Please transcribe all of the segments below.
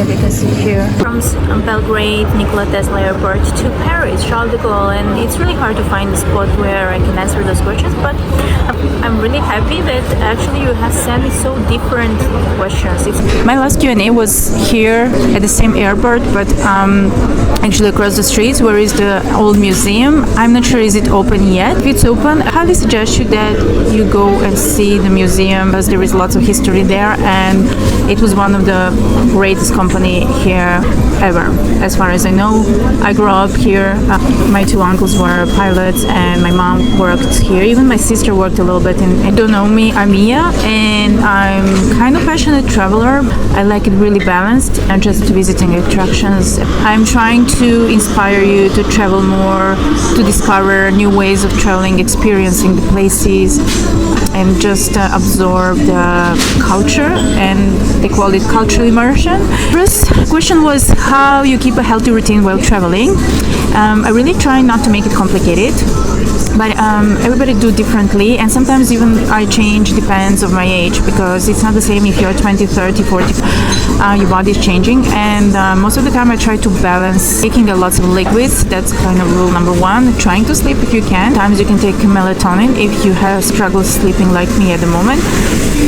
maybe you can see here. From Belgrade, Nikola Tesla Airport to Paris, Charles de Gaulle, and it's really hard to find a spot where I can answer those questions, but I'm really happy that actually you have sent me so different questions. My last Q&A was here at the same airport, but actually across the streets where is the old museum. I'm not sure is it open yet. If it's open, I highly suggest you that you go and see the museum, because there is lots of history there, and it was one of the greatest company here ever, as far as I know. I grew up here. My two uncles were pilots and my mom worked here. Even my sister worked a little bit in. Don't know me, I'm Miya, and I'm kind of passionate traveler. I like it really balanced and just visiting attractions. I'm trying to inspire you to travel more, to discover new ways of traveling, experiencing the places, and just absorb the culture, and they call it cultural immersion. First question was how you keep a healthy routine while traveling. I really try not to make it complicated, but everybody do differently, and sometimes even I change depends of my age, because it's not the same if you're 20, 30, 40. Your body is changing, and most of the time I try to balance taking a lot of liquids. That's kind of rule number one. Trying to sleep if you can. Sometimes you can take melatonin if you have struggled sleeping like me at the moment.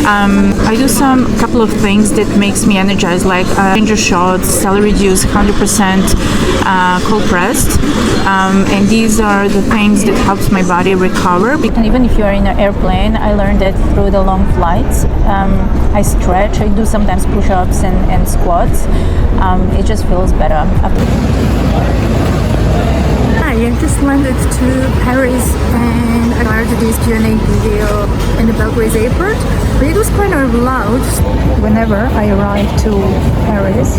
I do some couple of things that makes me energized, like ginger shots, celery juice, 100% cold pressed, and these are the things that helps my body recover. And even if you are in an airplane, I learned that through the long flights, I stretch. I do sometimes push-ups and squats. It just feels better. I just landed to Paris and I started this Q&A video in the Belgrade airport, but it was kind of loud. Whenever I arrive to Paris,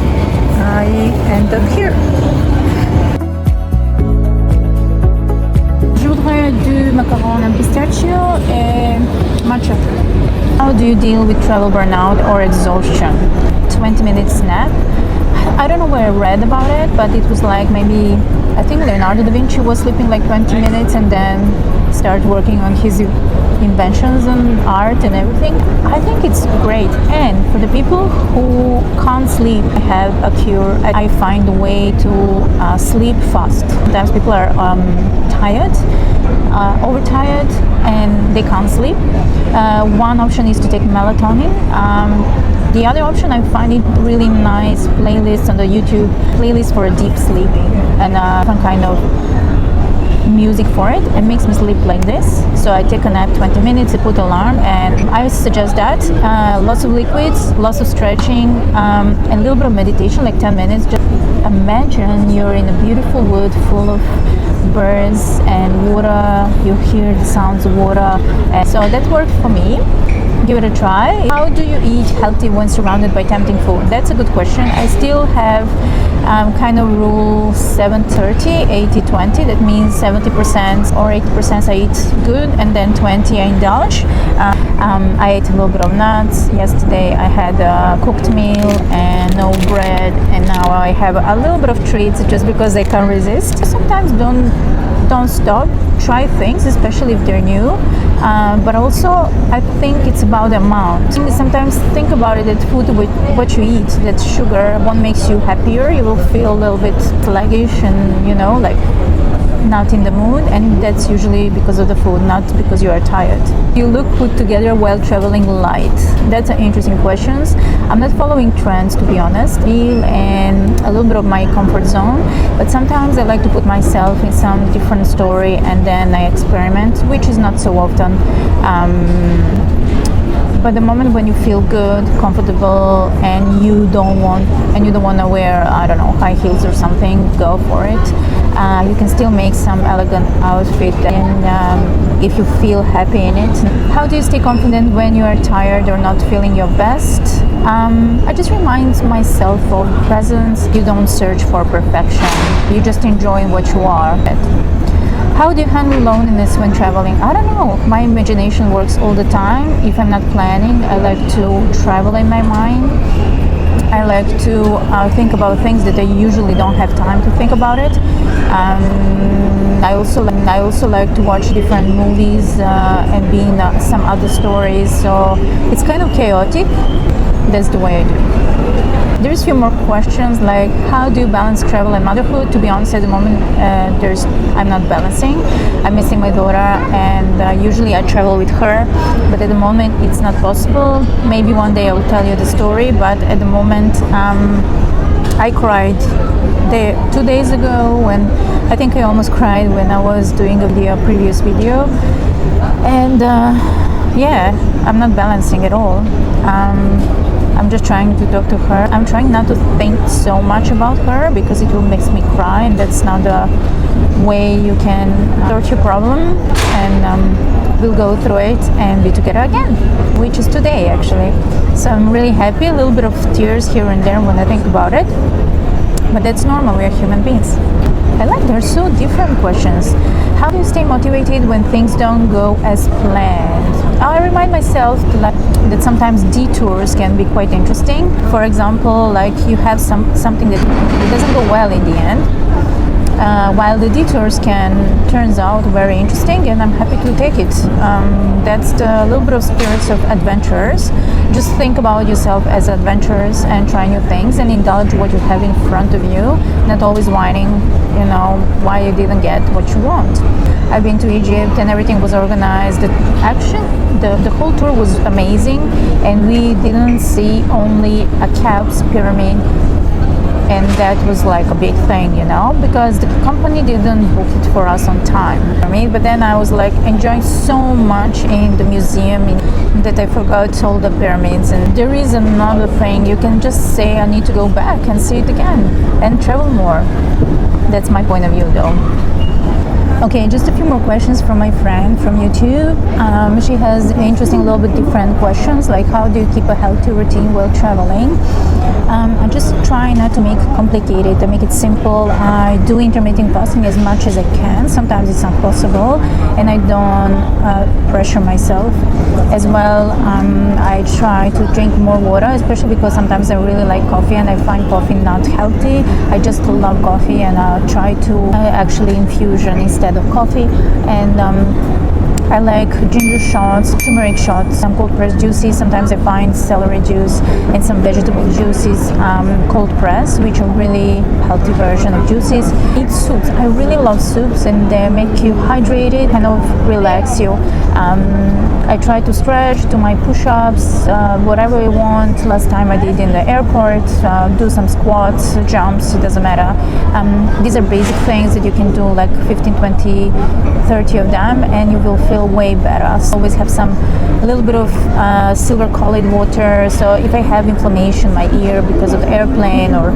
I end up here. Je voudrais du macaron en pistachio et matcha. How do you deal with travel burnout or exhaustion? 20-minute nap. I don't know where I read about it, but it was like maybe, I think Leonardo da Vinci was sleeping like 20 minutes and then start working on his inventions and art and everything. I think it's great. And for the people who can't sleep, I have a cure. I find a way to sleep fast. Sometimes people are tired, overtired, and they can't sleep. One option is to take melatonin. The other option, I find it really nice playlist on the YouTube, playlist for deep sleeping, and some kind of music for it. It makes me sleep like this. So I take a nap 20 minutes, I put alarm, and I suggest that. Lots of liquids, lots of stretching, and a little bit of meditation, like 10 minutes. Just imagine you're in a beautiful wood full of birds and water. You hear the sounds of water. And so that worked for me. Give it a try. How do you eat healthy when surrounded by tempting food? That's a good question. I still have kind of rule 70-30, 80-20. That means 70% or 80% I eat good, and then 20 I indulge. I ate a little bit of nuts. Yesterday I had a cooked meal and no bread, and now I have a little bit of treats just because I can't resist. Sometimes don't stop. Try things, especially if they're new. But also, I think it's about the amount. Sometimes think about it, that food, what you eat, that sugar, what makes you happier, you will feel a little bit sluggish and, like not in the mood, and that's usually because of the food, not because you are tired. You look put together while traveling light. That's an interesting question. I'm not following trends, to be honest, and a little bit of my comfort zone, but sometimes I like to put myself in some different story and then I experiment, which is not so often. But the moment when you feel good, comfortable, and you don't want to wear, I don't know, high heels or something, go for it. You can still make some elegant outfit, and if you feel happy in it. How do you stay confident when you are tired or not feeling your best? I just remind myself of presence. You don't search for perfection. You just enjoy what you are. How do you handle loneliness when traveling? I don't know. My imagination works all the time. If I'm not planning, I like to travel in my mind. I like to think about things that I usually don't have time to think about it. I also like to watch different movies and be in some other stories. So it's kind of chaotic. That's the way I do. There There's a few more questions like how do you balance travel and motherhood? To be honest, at the moment, I'm not balancing. I'm missing my daughter, and usually I travel with her, but at the moment it's not possible. Maybe one day I will tell you the story, but at the moment I cried 2 days ago when I think I almost cried when I was doing a previous video, and yeah, I'm not balancing at all. I'm just trying to talk to her. I'm trying not to think so much about her because it will make me cry, and that's not the way you can sort your problem. And we'll go through it and be together again, which is today actually. So I'm really happy. A little bit of tears here and there when I think about it, but that's normal. We are human beings. I like they're so different questions. How do you stay motivated when things don't go as planned? I remind myself that sometimes detours can be quite interesting. For example, like you have something that doesn't go well in the end, while the detours turns out very interesting, and I'm happy to take it. That's the little bit of spirits of adventurers. Just think about yourself as adventurers and try new things and indulge what you have in front of you, not always whining, why you didn't get what you want. I've been to Egypt and everything was organized. Actually, the whole tour was amazing, and we didn't see only a Cheops pyramid, and that was like a big thing, because the company didn't book it for us on time. But then I was like enjoying so much in the museum that I forgot all the pyramids. And there is another thing, you can just say I need to go back and see it again and travel more. That's my point of view though. Okay, just a few more questions from my friend from YouTube. She has interesting, little bit different questions, like how do you keep a healthy routine while traveling? I just try not to make it complicated, to make it simple. I do intermittent fasting as much as I can. Sometimes it's not possible, and I don't pressure myself. As well, I try to drink more water, especially because sometimes I really like coffee and I find coffee not healthy. I just love coffee, and I try to actually infusion instead of coffee. And I like ginger shots, turmeric shots, some cold pressed juices. Sometimes I find celery juice and some vegetable juices cold pressed, which are really healthy version of juices. Eat soups. I really love soups, and they make you hydrated, kind of relax you. I try to stretch, do my push-ups, whatever I want. Last time I did in the airport, do some squats, jumps, it doesn't matter. These are basic things that you can do, like 15, 20, 30 of them, and you will feel way better. So always have a little bit of silver colored water. So if I have inflammation in my ear because of the airplane, or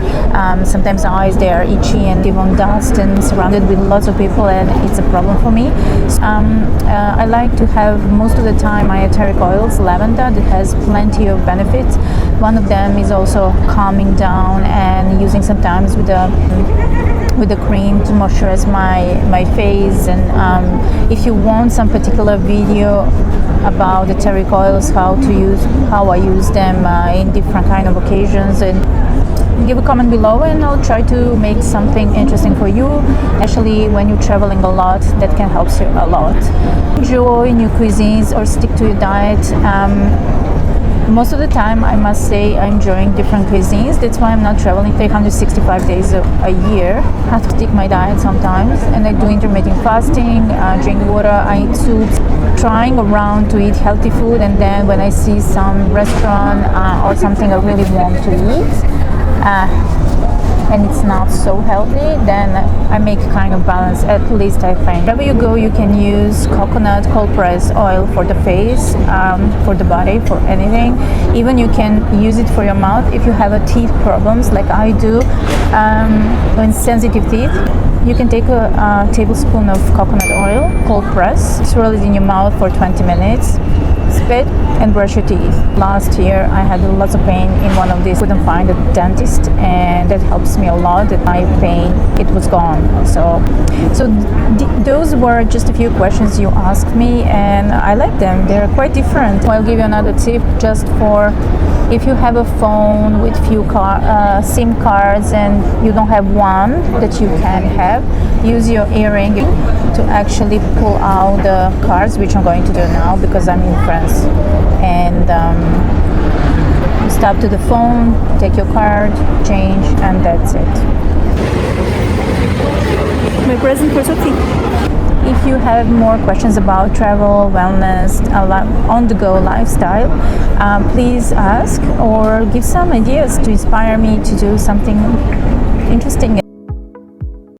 sometimes eyes, they are itchy and live on dust and surrounded with lots of people, and it's a problem for me. So, I like to have most of the time my etheric oils, lavender, that has plenty of benefits. One of them is also calming down, and using sometimes with the cream to moisturize my face. And if you want some particular video about etheric oils, how I use them in different kind of occasions, and give a comment below, and I'll try to make something interesting for you. Actually, when you're traveling a lot, that can help you a lot. Enjoy new cuisines or stick to your diet. Most of the time, I must say, I'm enjoying different cuisines. That's why I'm not traveling 365 days a year. I have to stick my diet sometimes, and I do intermittent fasting, drink water, I eat soups, trying around to eat healthy food, and then when I see some restaurant or something I really want to eat, and it's not so healthy, then I make kind of balance, at least I think. Wherever you go, you can use coconut cold pressed oil for the face, for the body, for anything. Even you can use it for your mouth if you have a teeth problems like I do, when sensitive teeth. You can take a tablespoon of coconut oil, cold press, swirl it in your mouth for 20 minutes, spit, and brush your teeth. Last year I had lots of pain in one of these. Couldn't find a dentist, and that helps me a lot. That my pain, it was gone. So those were just a few questions you asked me, and I like them. They're quite different. I'll give you another tip, just for if you have a phone with few SIM cards and you don't have one that you can have, use your earring to actually pull out the cards, which I'm going to do now because I'm in France. And stop to the phone, take your card, change, and that's it. My present for Sophie. If you have more questions about travel, wellness, on-the-go lifestyle, please ask or give some ideas to inspire me to do something interesting.